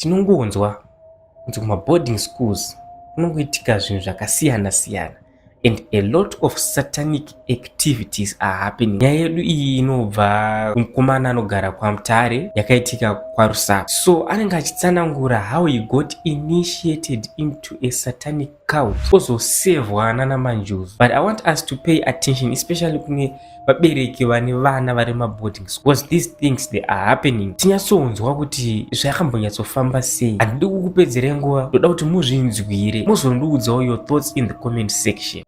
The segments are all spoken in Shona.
tinongonzwa kuti kuma-boarding schools kunongoitika zvinhu zvakasiyana-siyana and a lot of satanic activities are happening. Nyaya yedu iyi inobva kumukomana anogara kwaMutare yakaitika kwaRusaku. So anenge achitsanangura how he got initiated into a satanic cult ozosevwa nana manjuzu. But I want us to pay attention, especially kune vabereki vane vana vari maboarding school, because these things they are happening. Tinyatsonzwa kuti zvakambonyatsofamba sei. Handidi kukupedzere nguva, ndoda kuti muzvinzwire muzondiudzawo your thoughts in the comment section.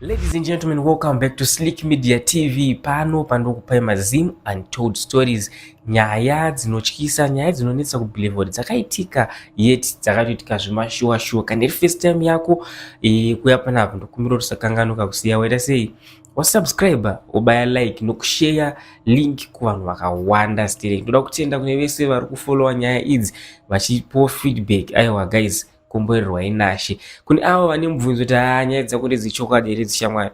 Ladies and gentlemen, welcome back to Slick Media TV. Pano pandokupai mazimu untold stories, nyaya dzinotyisa, nyaya dzinonetsa kubelieve kuti dzakaitika yet dzakatoitika zvemashuwa. Kana iri first time yako kuya panapa ndokumbira kuti usakanganuka kusiya waita sei wasubscribe, ubaya like nokushare link kuvanhu vakawanda still. Ndoda kutenda kune vese vari kufollowa nyaya idzi vachipo feedback. Aiwa guys, kumboererwa inashe. Kune avo vane mubvunzo kuti nyaya dzakuti dzichokwadi here dzishamwari.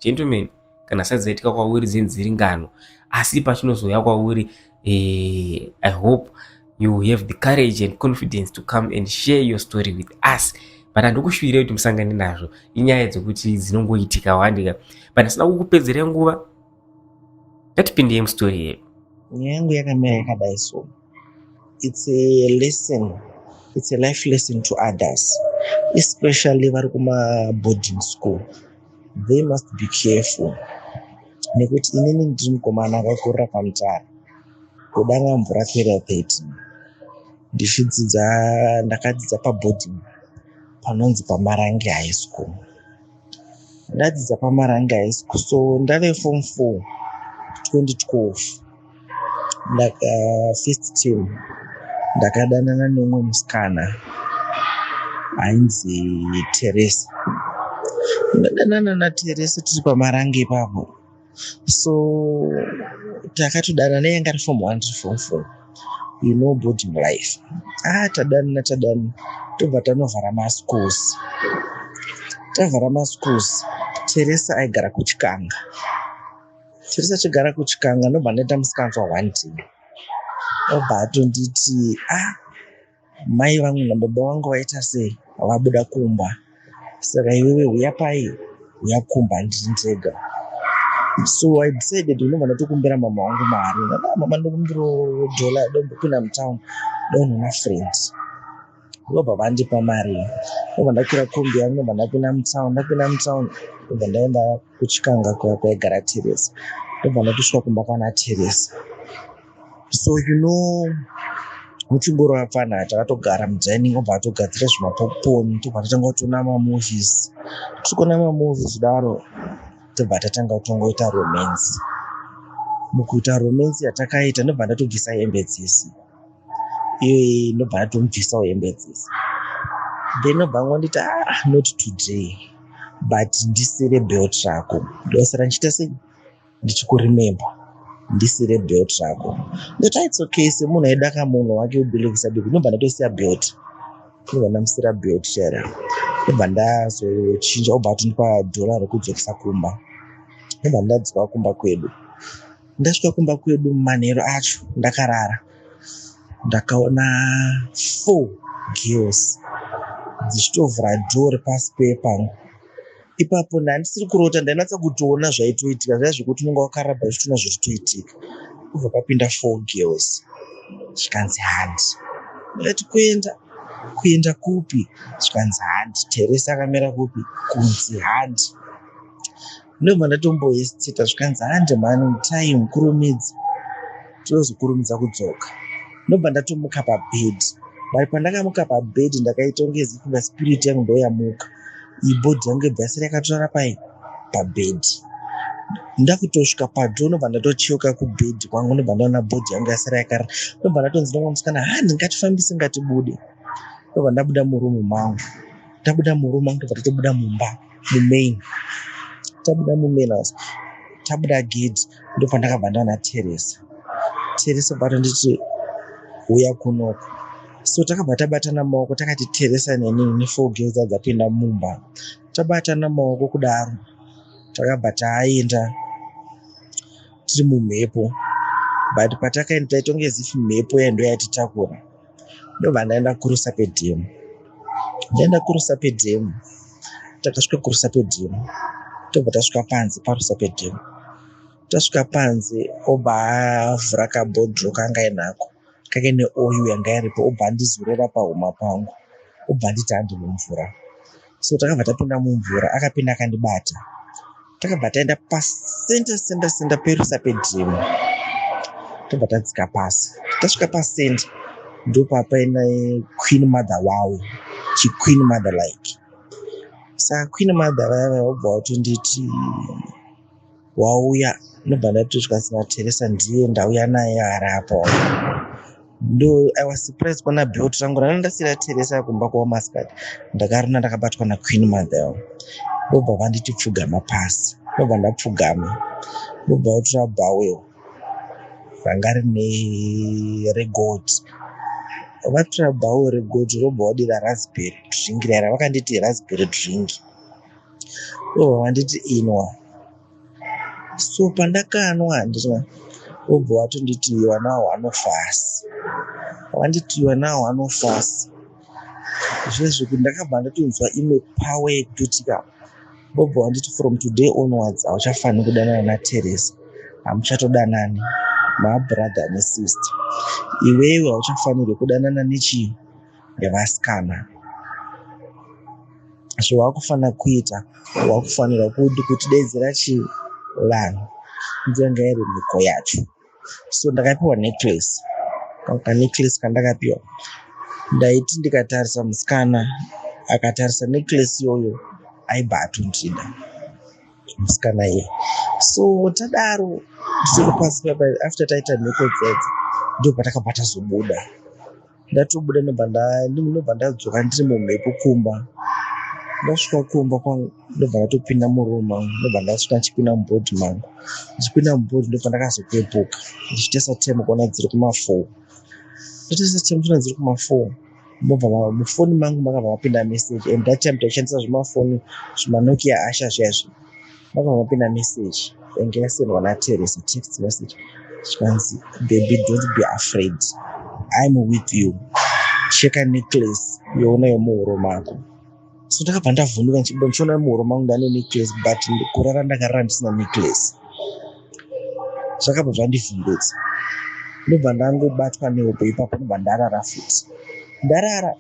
Gentlemen, kana sadzaitika kwauri dziri ngano, asi pachinozoya kwauri, I hope you have the courage and confidence to come and share your story with us. But handikushuvire kuti musangane nazvo, inyaya dzokuti dzinongoitika wandika. But asina kukupedzera nguva, ngatipindei mustory yedu. Nyaya yangu yakamira yakadai so. It's a lesson. It's a life lesson to others, especially vari kuma boarding school. They must be careful. Nekuti inini ndiri mukomana akakurira paMutare, kudanga mvura kwera 13. Ndakadzidza paboarding panonzi paMarangi High School. Ndadzidza paMarangi High School, so ndave form 4 2012. First team ndakadanana nemumwe musikana ainzi Teresa. Ndadanana naTeresa tiri paMarangi ipapo, so takatodanana yanga ari form 1 tiri form 4. You know boarding life. Tadanana tobva tanovhara maschools. Tavhara maschools, Teresa aigara kuChikanga. Teresa achigara kuChikanga ndobva ndaita musikanzwa one day. Obva atonditi, mai vangu nababa vangu vaita sei, vabuda kumba, saka iwewe uya pai, uya kumba ndiri ndega. So I decided ndobva ndatokumbira mama vangu mari. Mama, ndokumbira dola ndombopinda mutown ndonoona friends. Ndobva vandipa mari. Ndobva ndakwira kombi yangu ndobva ndapinda mutown. Ndobva ndaenda kuChikanga kwaigara Teresa. Ndobva ndatosvika kumba kwana Teresa. So you know, muchingoro apfana takatogara mudining, obva atogadzira zvimapopcorn, tobva tatanga kutona mamovies. Tikona mamovies daro, tobva tatanga kutongoita romance. Mukuita romance yatakaita ndobva ndatobvisa hembe dzese. Ndobva ndatomubvisawo hembe dzese. Then ndobva ngonditi not today, but ndisire belt rako. Ndosara ndichita sei? Ndichikuremember. Ndisire belt rako. Ndoti it's okay, semunhu aidaka munhu wake uberekisa bego. Ndobva ndatosiya belt. Ndobva ndamusira belt chera. Ndobva ndazochinja, obva atondipa dhola rekudzokisa kumba. Ndobva ndadzoka kumba kwedu. Ndasvika kumba kwedu manheru acho ndakarara. Ndakaona 4 girls dzichitovhura dhoo pasi pepangu. Ipapo ndandisiri kurota, ndainatsa kutoona zvaitoitika, zvaiva zvekuti unenge wakaraba uchitoona zviritoitika. Kubva papinda 4 girls. Zvikanzi handi. Ndati kuenda kupi? Zvikanzi handi. Teresa akamera kupi? Kunzi handi. Ndobva ndatombohesitita, zvikanzi handi mani, time kurumidza. Tozokurumidza kudzoka. Ndobva ndatomuka pabhedhi. Vari pandakamuka pabhedhi ndakaita kunge zikunga spirit yangu ndoyamuka. Ibhodhi yangu yebhasi yakatora pabhedhi. Ndakutosvika padhoo ndobva ndatocheuka kubhedhi kwangu, ndobva ndaona bhodhi yangu yasara yakarara. Ndobva ndatonzi nomwe musikana, ngatifambise ngatibude. Ndobva ndabuda murumu mangu. Ndobva tatobuda mumba, mumain. Tabuda mumain house. Tabuda gate, ndobva ndakabva ndaona Teresa. Teresa patonditi uya kunoko. So takabva tabatana maoko, takati Teresa neni 4 girls dzapinda mumba. Tabatana maoko kudaro. Takabva taenda tiri mumhepo, but patakaenda taitonge zifi mhepo yando yatitakura. Ndobva ndaenda kuRusape Dam. Ndaenda kuRusape Dam, takasvika kuRusape Dam, tobva tasvika panze paRusape Dam. Tasvika panze obva avhura kabhodhoro kanga ainako kanga ine oil yanga iripo, obva andizorera pahuma pangu, obva anditi handi mumvura. So takabva tapinda mumvura, akapinda akandibata. Takabva taenda pasenda peRusape Dam, tobva tadzika pasi. Tasvika pasenda ndopapaina Queen Mother wavo, chiQueen Mother like. Saka Queen Mother vaya vobva vatonditi wauya, nobva ndatosvika sina Teresa ndiye ndauya naye arapo. I was surprised kuona belt rangu randasira Teresa kumba kwa Muscat. Ndakarona ndakabatwa na Queen Mother. Ndobva vanditi pfugama pasi. Ndobva ndapfugama. Ndobva vatora bhawel ranga rine regold. Vatora bhawel regold robva vadira raspberry drink raira vakanditi raspberry drink. Ndobva vanditi inwa. So pandakanwa ndizva obva vatonditi you are now one of us. Vanditi you are now one of us. Zvezvo kuti ndakabva ndatonzwa imwe power yekutotika obva vanditi from today onwards hauchafaniri kudanana naTeresa, hamuchatodanani mabrother nesister. Iwewe hauchafaniri kudanana nevasikana. Zvawakufanira kuita, wakufanira kutidedzera chivanhu nzanga iri mhiko yacho. So ndakapiwa necklace. Necklace kandakapiwa, ndaiti ndikatarisa musikana akatarisa necklace iyoyo aibva atondida musikana iye. So tadaro tisiri pasi papa, after taita mhiko dzedza ndobva takabva tazobuda. Ndatobuda ndobva ndadzoka ndiri mumhepo kumba. Ndasvika kumba kwangu ndobva ndatopinda muroom mangu, ndobva ndasvika ndichipinda mubhodhi mangu. Ndichipinda mubhodhi ndobva ndakazopepuka ndichitesa time kuona dziri kuma4. Ndotesa time kuona dziri kuma4. Ndobva mufoni mangu makabva mapinda message, and that time taishandisa zvimafoni zvimanokia Asha zviyazvi. Makabva mapinda message yange yasendwa naTeresa, text message zvikanzi baby don't be afraid, I'm with you, cheka necklace yoona yomuhuro mako. So ndakabva ndavhunduka ndichiona muhuro mangu ndane necklace, but kurara ndakarara ndisina necklace. Zvakabva zvandivhundutsa. Ndobva ndangobatwa nehope ipapo, ndobva ndarara futi. Ndarara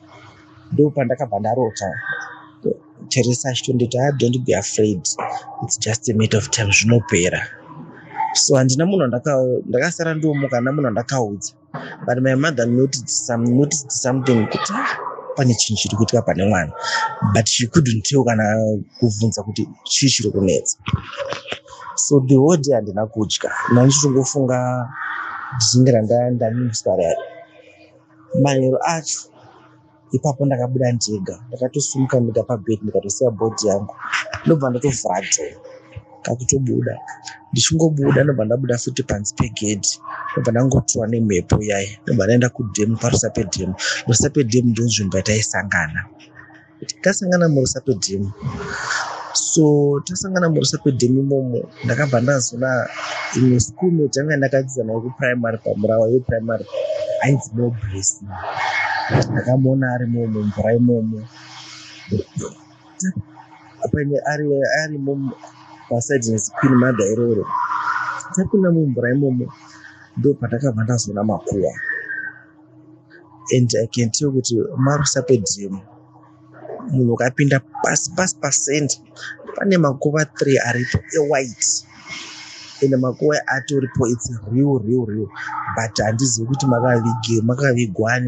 ndopandakabva ndarota Teresa achitonditi don't be afraid, it's just a matter of time, zvinopera. So handina munhu ndakasara ndomuka, handina munhu ndakaudza, but my mother noticed something kuti pane chinhu chiri kuitika pane mwana, but she couldn't tell kana kuvhunza kuti chii chiri kunetsa. So the whole day handina kudya, nandichitongofunga ndichingira ndamuswara manheru acho. Ipapo ndakabuda ndega, ndakatosumuka ndega pabhedhi ndikatosiya bhodhi yangu, ndobva ndatovhara dhoo kakutobuda. Ndichingobuda ndobva ndabuda futi panze pegedhi, ndobva ndangotiwa nemhepo yayi, ndobva ndaenda kudhemu paRusape Dam. Rusape Dam ndonzvimbo yataisangana. Tasangana muRusape Dam. So tasangana muRusape Dam imomo ndakabva ndazoona imwe schoolmate yanga ndakadzidza nayo kuprimary, pamurawa weprimary, ainzi Noblesse. Ndakamuona ari mumvura imomo, ari pasaidi neziQueen Mother iroro. Tapinda mumvura imomo ndopandakabva ndazoona makuva, and I can tell kuti maRusape Dam munhu ukapinda pasi pasenda pane makuva 3 aripo ewhite, ende makuva atoripo it's real, but handizivi kuti makavigwa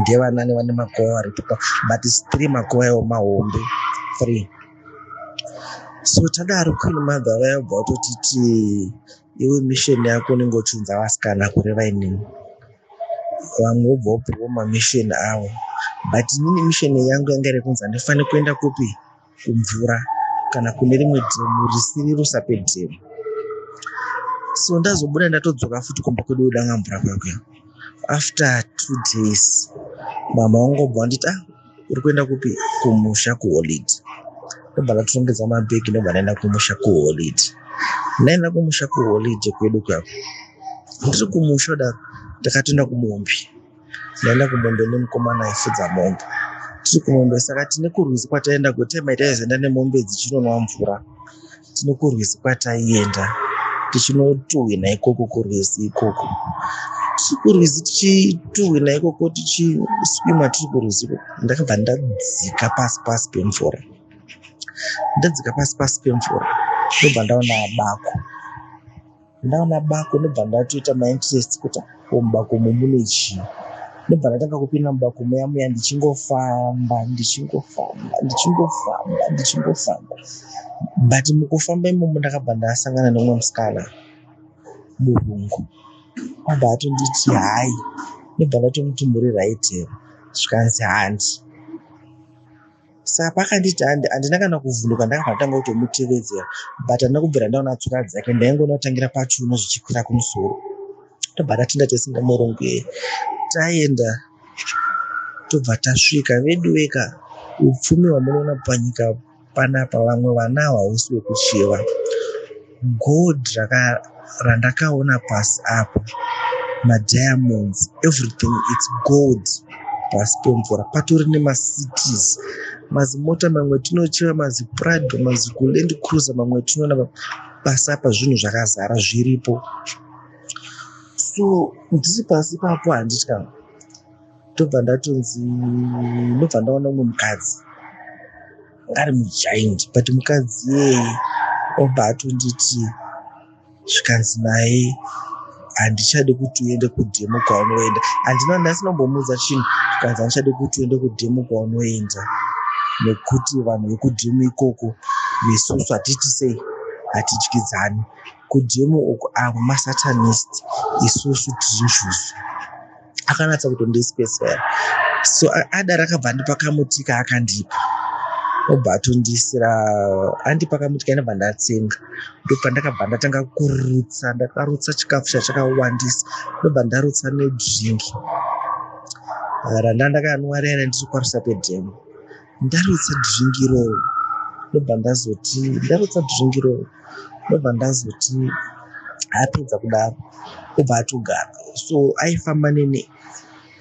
ndevanani vane makuva aripo, but it's 3 makuva ewo mahombe 3. So tadaro Queen Mother vayabva vatotiti iwe mission yako unenge uchiunza vasikana kureva inini. Vamwe vobva vapiwa mamisheni avo, but inini misheni yangu yanga iri kunzi handifaniri kuenda kupi, kumvura kana kune rimwe dhamu risiri Rusape Dam. So ndazobuda ndatodzoka futi kumba kwedu udanga mvura kwakwe. After 2 days mama wangu obva anditi uri kuenda kupi, kumusha kuholiday. Ndobva ndatorongedza mabhegi ndobva ndaenda kumusha kuholiday. Ndaenda kumusha kuholiday kwedu kwako. Ndiri kumusha kudaro takatoenda kumombe. Ndaenda kumombe nemukomana aifudza mombe. Tiri kumombe saka tine kurwizi kwataenda kutema taizoenda nemombe dzichinonwa mvura. Tine kurwizi kwataienda tichinotuhwina ikoko kurwizi ikoko. Tiri kurwizi tichituhwina ikoko tichiswima tiri kurwizi ikoko. Ndakabva ndadzika pasi pemvura. Ndadzika pasi pemvura ndobva ndaona bako ndobva ndatoita mainterest kuti mubako umu mune chii. Ndobva ndatanga kupinda mubako muya ndichingofamba but mukufamba imomo ndakabva ndasangana nemumwe musikana murungu. Abva atonditi hai, ndobva ndatomuti muri right here, zvikanzi handi. Saka pakanditi handina kana kuvhuluka, ndakabva ndatanga kutomutevedzera but handina kubvira ndaona tsoka dzake, ndaingonotangira pachiuno zvichikwira kumusoro. Tobva tatinda tesinga murungu taenda tobva tasvika vedu veka. Upfumi hwamunoona panyika panapa vamwe vana hausi wekuchiva. Gold randakaona pasi apa, madiamonds, everything it's gold pasi pemvura. Patori nemasities, mazimota mamwe tinochiva, maziprado, mazikuland cruiser mamwe tinoona pasi apa, zvinhu zvakazara zviripo. So ndiri pasi papo handitya. Ndobva ndaona umwe mukadzi ari mugiant but mukadzi yeye obva atonditi zvikanzi naye handichade kuti uende kudhemo kwaunoenda. Ndasinombomudza chinhu, zvikanzi handichade kuti uende kudhemo kwaunoenda nekuti vanhu vekudhemo ikoko vesusu hatiti sei, hatityidzani. Kudhemo uko avo masatanist, isusu tiri njusu. Akanatsa kutondisipesifaya. So adara akabva ndipa kamuti kaakandipa. Obva atondisira andipa kamuti kainabva ndatsenga. Ndobva ndakabva ndatanga kurutsa, ndakarutsa chikafu chachakawandisa. Ndobva ndarutsa nedringi randandakanwa riyana ndiri kwarisa pedhemo. Ndarutsa dringi iroro ndobva ndazoti apedza kudaro obva atogara. So aifamba nene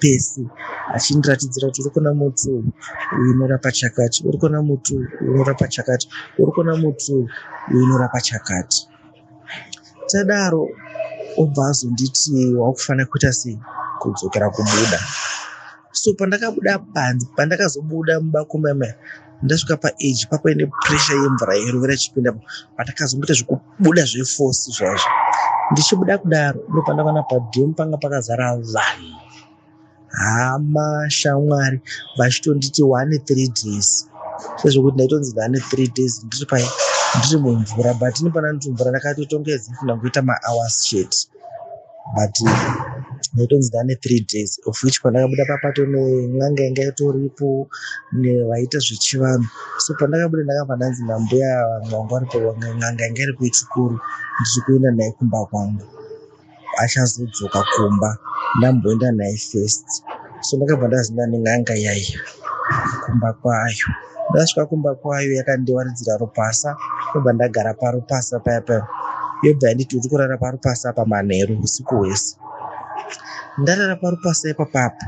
pesi achindiratidzira kuti uri kuona muti uyu unorapa chakati, uri kuona muti uyu unorapa chakati, uri kuona muti uyu unorapa chakati. Tadaro obva azonditi wakufanira kuita sei, kudzokera kubuda. So pandakabuda panze, pandakazobuda mubako mama, ndasvika paage papaine pressure yemvura yerovera chipinda, pandakazomboita zvekubuda zveforce zvazvo. Ndichibuda kudaro ndopandakaona padhemu panga pakazara vanhu, hama, shamwari, vachitonditi 1-3 days. Sezvokuti ndaitonzi ndane 3 days ndiri mumvura, but inipana ndiri mumvura ndakatotongedza funa kuita mahours chete, but ndaitonzi ndane 3 days, of which pandakabuda papato nen'anga yanga itoripo nevaita zvechivanhu. So pandakabuda ndakabva ndanzi nambuya wangu aripo, n'anga yanga iripo ichikuru, ndiri kuenda naye kumba kwangu, achazodzoka kumba, ndamboenda naye first. So ndakabva ndazinda nen'anga yayo kumba kwayo. Ndasvika kumba kwayo yakandiwaridzira rupasa, ndobva ndagara parupasa paya. Yobva yanditi uri kurara parupasa apa manheru usiku hwese. Ndarara parupasa ipapapa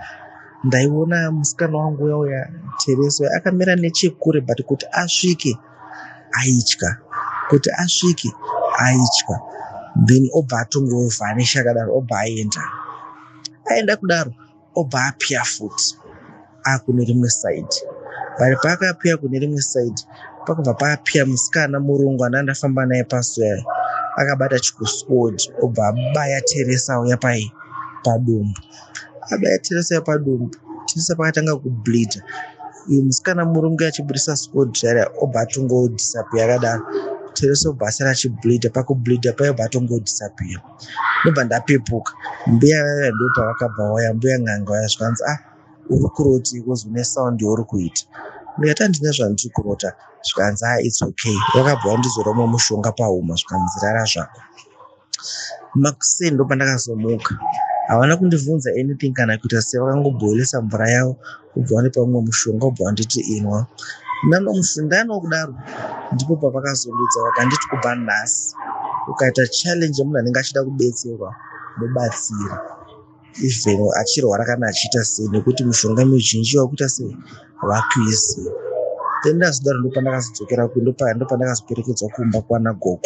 ndaiona musikana wangu uya Tereso akamira nechekure, but kuti asvike aitya. Then obva atongovhanisha kadaro, obva aenda kudaro, obva apia futi akune rimwe side. But paakapia kune rimwe side, pakubva paapia musikana murungu andandafamba naye pasuya, akabata chikusword, obva abaya Teresa uya padumbu. Abaya Teresa padumbu, Teresa pakatanga kubleeda. Uyu musikana murungu achibudisa sword zvara, obva atongodisappear kadaro. Teresa obva asara achibleeda, pakubleeda paya obva atongodisappear. Ndobva ndapepuka, mbuya vaya ndopa vakabva waya, mbuya n'anga waya zvikanzi uri kuroti kozi une sound yauri kuita. Ndikati handina zvandiri kurota, zvikanzi it's okay. Vakabva vandizora umwe mushonga pahuma, zvikanzi rara zvako. Makuseni ndopa ndakazomuka, havana kundibvunza anything kana kuita sei, vakangobhoilisa mvura yavo, kubva vandipa umwe mushonga, kubva vanditi inwa. Ndanwa kudaro, ndipo pavakazondudza vakanditi kubva nhasi ukaita challenge yemunhu anenge achida kubetserwa, mubatsire even achirwara kana achiita sei, nekuti mishonga mizhinji wakuita sei vakuiziva. Then ndazodaro ndopandakazodzokera ndopandakazoperekedzwa kumba kwana gogo.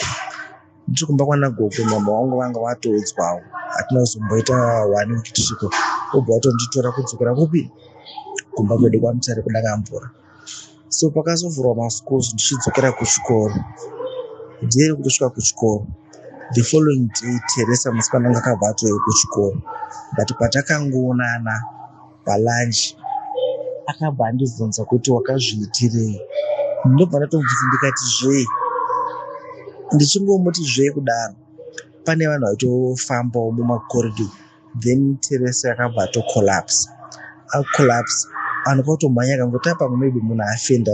Ndiri kumba kwana gogo, mama wangu vanga vatoudzwawo, hatina kuzomboita 1 week trip, obva vatonditora kudzokera kupi kumba kwedu kwaMutare kudakamvura. So pakazovhurwa maschools ndichidzokera kuchikoro. Ndiri kutosvika kuchikoro, the following day Teresa musikana wangu akabva atouya kuchikoro, but patakangoonana palunch akabva andibvunza kuti wakazviitirei. Ndobva ndatomubvunza ndikati zvei. Ndichingomoti zvei kudaro, pane vanhu vaitofambawo mumakoridho, then Teresa akabva atocollapse. Acollapse vanhu kwakutomhanya akangoti apa maybe munhu afenda,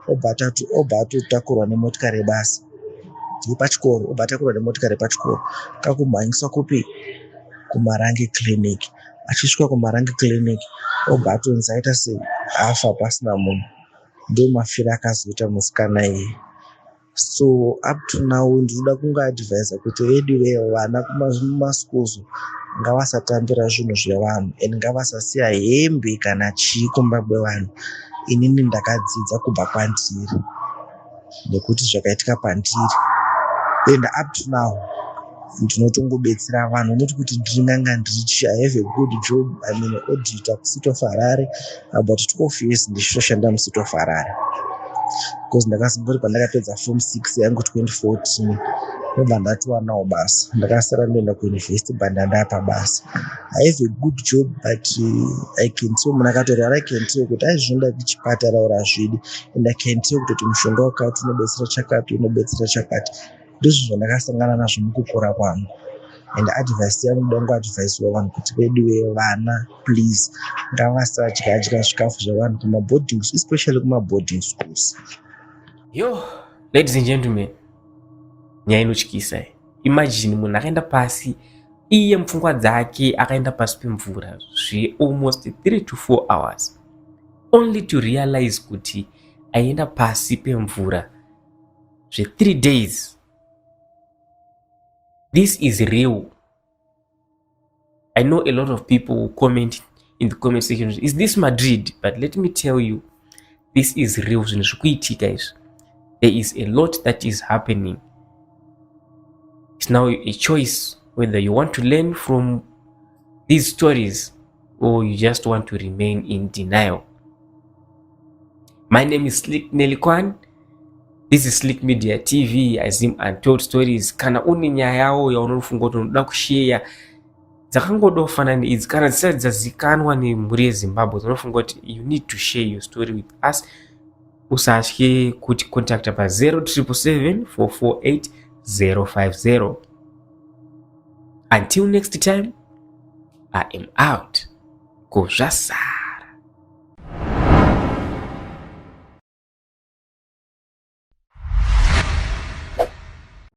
obva atotakurwa nemotikari yebasa yepachikoro, obva atakurwa nemotikari yepachikoro kakumhanyiswa kupi kuMarange Clinic. Achisvika kuMarange Clinic obva atonzi aita sei afa pasina munhu. Ndomafiro akazoita musikana iye. So up to now ndinoda kungoadvisa kuti anyway vana kumaschools ngavasatambira zvinhu zvevanhu and ngavasasiya hembe kana chii kumba kwevanhu. Inini ndakadzidza kubva kwandiri nekuti zvakaitika pandiri, and up to now ndinotongobetsera vanhu, noti kuti ndiringanga ndirichi. I have a good job, I mean auditor kuSeat of Harare, but 12 years ndichitoshanda muSeat of Harare because ndakazongoti pandakapedza form 6 yangu 2014 ndobva ndatiwanawo basa, ndakasara ndoenda kuuniversity banda ndapabasa. I have a good job, but I can tell munhu akatorwara, I can tell kuti aizvinoda kuchipatara ora hazvidi, and I can tell kuti mushonga wakati unobetsera chakati, unobetsera chakati. Ndizvo zvandakasangana nazvo mukukura kwangu, and advice yangu ndoda kungoadvisiwa vanhu kuti vedu vana please ngavasadya zvikafu zvevanhu kumaboarding, especially kumaboarding schools. Yo, ladies and gentlemen, nyaya inotyisa. Imagine munhu akaenda pasi, iye mupfungwa dzake akaenda pasi pemvura almost 3 to 4 hours only to realize kuti aenda pasi pemvura 3 days. This is real. I know a lot of people will comment in the comment section, is this Madrid? But let me tell you, this is real. There is a lot that is happening. It's now a choice whether you want to learn from these stories or you just want to remain in denial. My name is Slick Nelikwan. This is Slick Media TV, Azim Untold Stories. Kana une nyaya yao yaunofunga kuti unoda kushare dzakangodofanana idzi kana dzisati dzazikanwa nemhuri yeZimbabwe, unofunga kuti you need to share your story with us. Usatye kuti contact pa 0777 448 050. Until next time, I am out. Kozhasa.